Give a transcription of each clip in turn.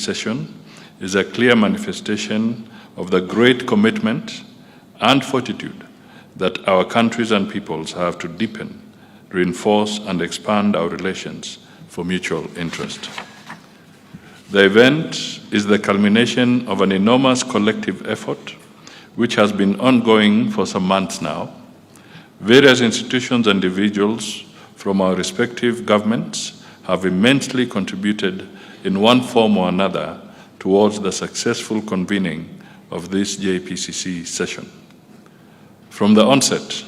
session is a clear manifestation of the great commitment and fortitude that our countries and peoples have to deepen, reinforce, and expand our relations for mutual interest. The event is the culmination of an enormous collective effort which has been ongoing for some months now. Various institutions and individuals from our respective governments have immensely contributed in one form or another towards the successful convening of this JPCC session. From the onset,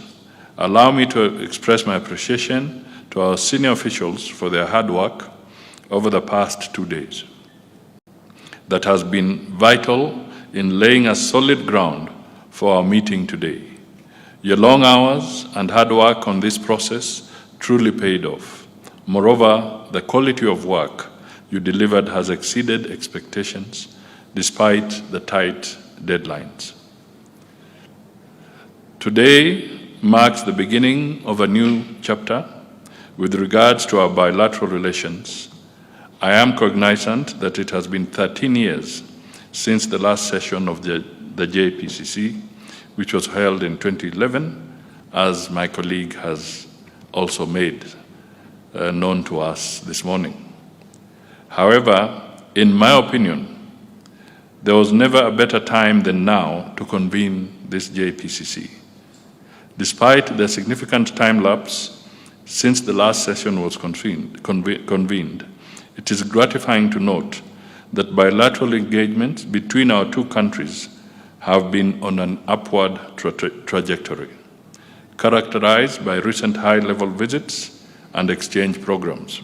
allow me to express my appreciation to our senior officials for their hard work over the past 2 days. That has been vital in laying a solid ground for our meeting today. Your long hours and hard work on this process truly paid off. Moreover, the quality of work you delivered has exceeded expectations despite the tight deadlines. Today marks the beginning of a new chapter with regards to our bilateral relations. I am cognizant that it has been 13 years since the last session of the JPCC, which was held in 2011, as my colleague has also made known to us this morning. However, in my opinion, there was never a better time than now to convene this JPCC. Despite the significant time lapse since the last session was convened, it is gratifying to note that bilateral engagements between our two countries have been on an upward trajectory, characterized by recent high-level visits and exchange programs.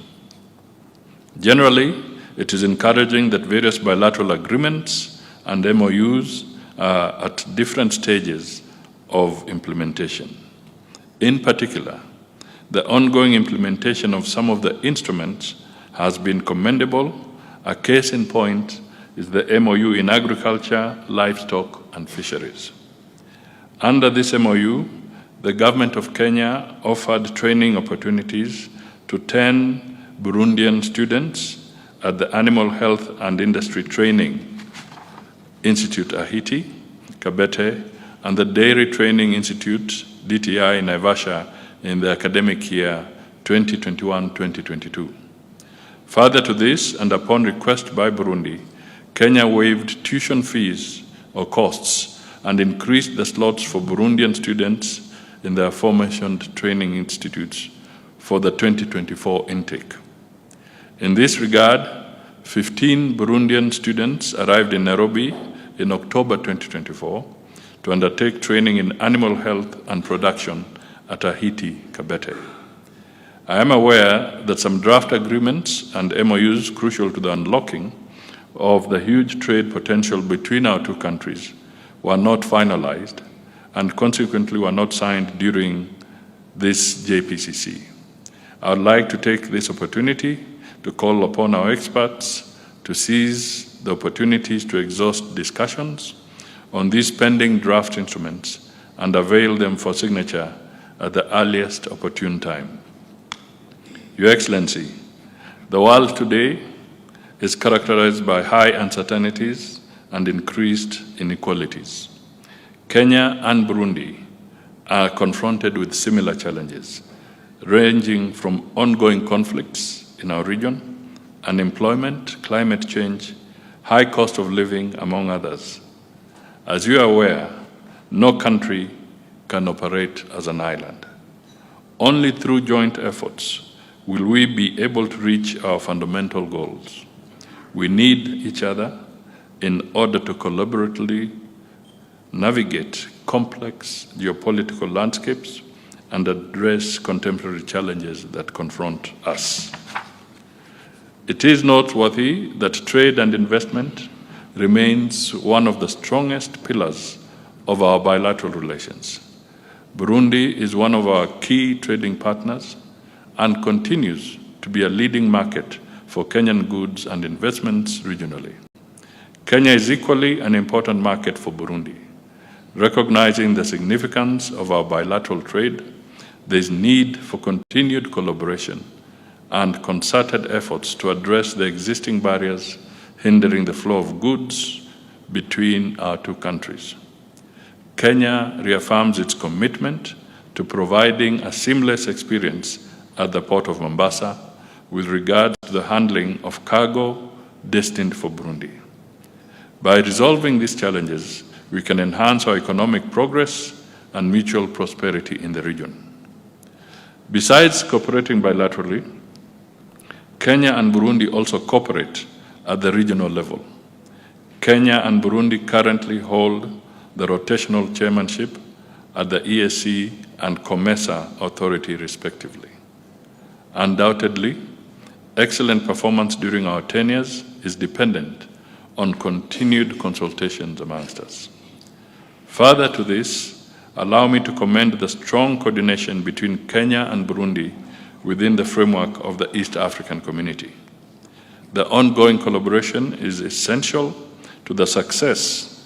Generally, it is encouraging that various bilateral agreements and MOUs are at different stages of implementation. In particular, the ongoing implementation of some of the instruments has been commendable. A case in point is the MOU in agriculture, livestock, and fisheries. Under this MOU, the government of Kenya offered training opportunities to 10 Burundian students at the Animal Health and Industry Training Institute Ahiti, Kabete, and the Dairy Training Institute, DTI, in Naivasha in the academic year 2021-2022. Further to this, and upon request by Burundi, Kenya waived tuition fees or costs and increased the slots for Burundian students in the aforementioned training institutes for the 2024 intake. In this regard, 15 Burundian students arrived in Nairobi in October 2024 to undertake training in animal health and production at Ahiti, Kabete. I am aware that some draft agreements and MOUs crucial to the unlocking of the huge trade potential between our two countries were not finalized and consequently were not signed during this JPCC. I would like to take this opportunity to call upon our experts to seize the opportunities to exhaust discussions on these pending draft instruments and avail them for signature at the earliest opportune time. Your Excellency, the world today is characterized by high uncertainties and increased inequalities. Kenya and Burundi are confronted with similar challenges, ranging from ongoing conflicts in our region, unemployment, climate change, high cost of living, among others. As you are aware, no country can operate as an island. Only through joint efforts will we be able to reach our fundamental goals. We need each other in order to collaboratively navigate complex geopolitical landscapes and address contemporary challenges that confront us. It is noteworthy that trade and investment remains one of the strongest pillars of our bilateral relations. Burundi is one of our key trading partners and continues to be a leading market for Kenyan goods and investments regionally. Kenya is equally an important market for Burundi. Recognizing the significance of our bilateral trade, there is need for continued collaboration and concerted efforts to address the existing barriers hindering the flow of goods between our two countries. Kenya reaffirms its commitment to providing a seamless experience at the port of Mombasa with regards to the handling of cargo destined for Burundi. By resolving these challenges, we can enhance our economic progress and mutual prosperity in the region. Besides cooperating bilaterally, Kenya and Burundi also cooperate at the regional level. Kenya and Burundi currently hold the rotational chairmanship at the EAC and COMESA authority respectively. Undoubtedly, excellent performance during our tenures is dependent on continued consultations amongst us. Further to this, allow me to commend the strong coordination between Kenya and Burundi within the framework of the East African Community. The ongoing collaboration is essential to the success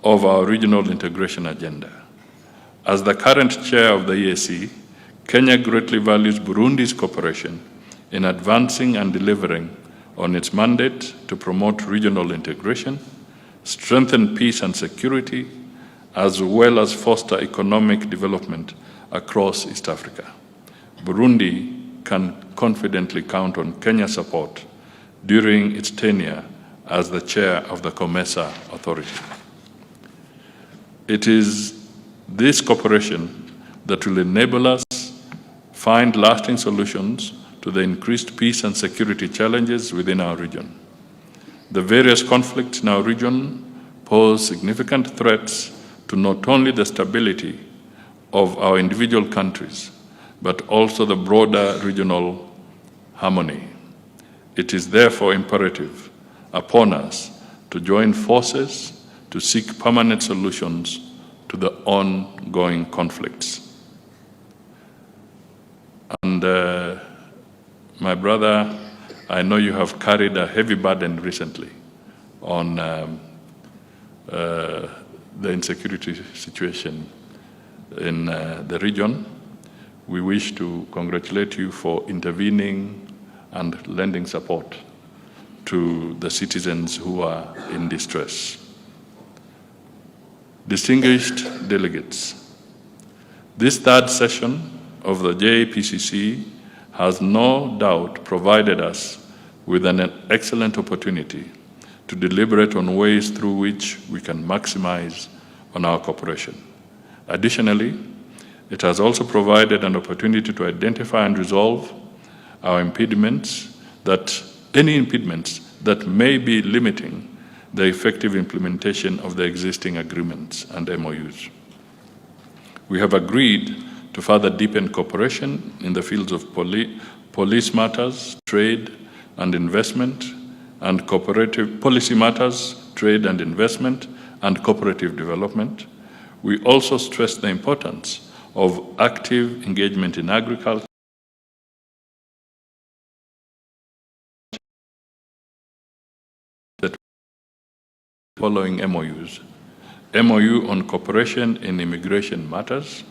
of our regional integration agenda. As the current chair of the EAC, Kenya greatly values Burundi's cooperation in advancing and delivering on its mandate to promote regional integration, strengthen peace and security, as well as foster economic development across East Africa. Burundi can confidently count on Kenya's support during its tenure as the chair of the COMESA authority. It is this cooperation that will enable us find lasting solutions to the increased peace and security challenges within our region. The various conflicts in our region pose significant threats to not only the stability of our individual countries, but also the broader regional harmony. It is therefore imperative upon us to join forces to seek permanent solutions to the ongoing conflicts. And my brother, I know you have carried a heavy burden recently on the insecurity situation in the region. We wish to congratulate you for intervening and lending support to the citizens who are in distress. Distinguished delegates, this third session of the JPCC has no doubt provided us with an excellent opportunity to deliberate on ways through which we can maximize on our cooperation. Additionally, it has also provided an opportunity to identify and resolve our any impediments that may be limiting the effective implementation of the existing agreements and MOUs. We have agreed to further deepen cooperation in the fields of police matters, trade and investment, and cooperative policy matters, trade and investment, and cooperative development. We also stress the importance of active engagement in agriculture, that following MOUs. MOU on cooperation in immigration matters,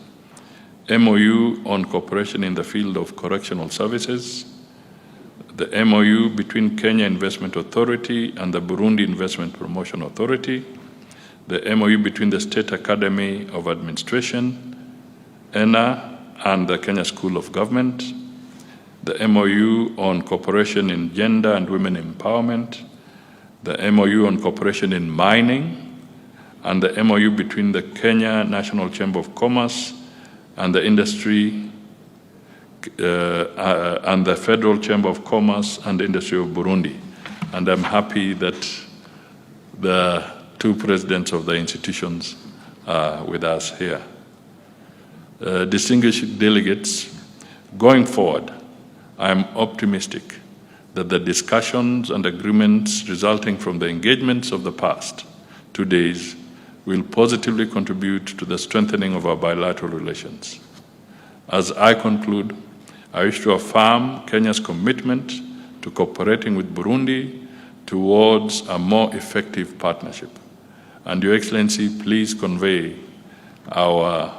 MOU on cooperation in the field of correctional services, the MOU between Kenya Investment Authority and the Burundi Investment Promotion Authority, the MOU between the State Academy of Administration, ENA, and the Kenya School of Government, the MOU on cooperation in gender and women empowerment, the MOU on cooperation in mining, and the MOU between the Kenya National Chamber of Commerce and the industry and the Federal Chamber of Commerce and Industry of Burundi. And I'm happy that the two presidents of the institutions are with us here. Distinguished delegates, going forward, I am optimistic that the discussions and agreements resulting from the engagements of the past 2 days will positively contribute to the strengthening of our bilateral relations. As I conclude, I wish to affirm Kenya's commitment to cooperating with Burundi towards a more effective partnership. And Your Excellency, please convey our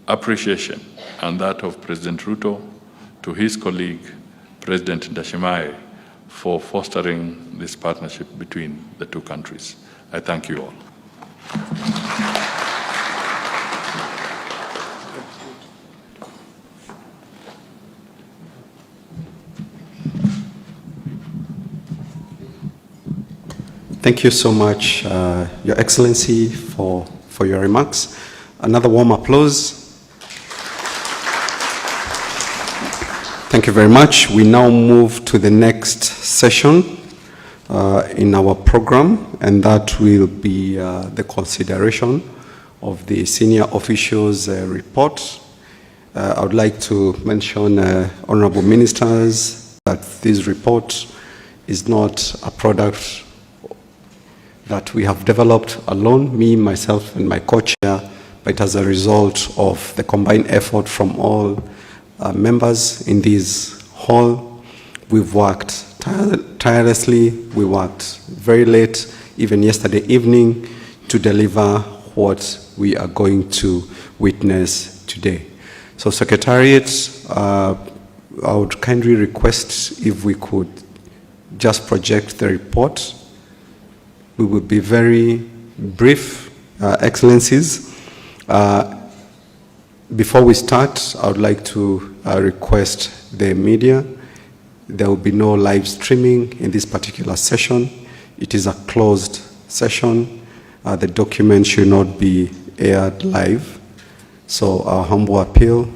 appreciation and that of President Ruto to his colleague, President Ndashimai, for fostering this partnership between the two countries. I thank you all. Thank you so much, Your Excellency, for your remarks. Another warm applause. Thank you very much. We now move to the next session in our program, and that will be the consideration of the senior officials' report. I would like to mention, honorable ministers, that this report is not a product that we have developed alone, me, myself, and my co-chair, but as a result of the combined effort from all members in this hall. We've worked tirelessly, we worked very late, even yesterday evening, to deliver what we are going to witness today. So Secretariat, I would kindly request if we could just project the report. We will be very brief, Excellencies. Before we start, I would like to request the media. There will be no live streaming in this particular session. It is a closed session. The document should not be aired live. So our humble appeal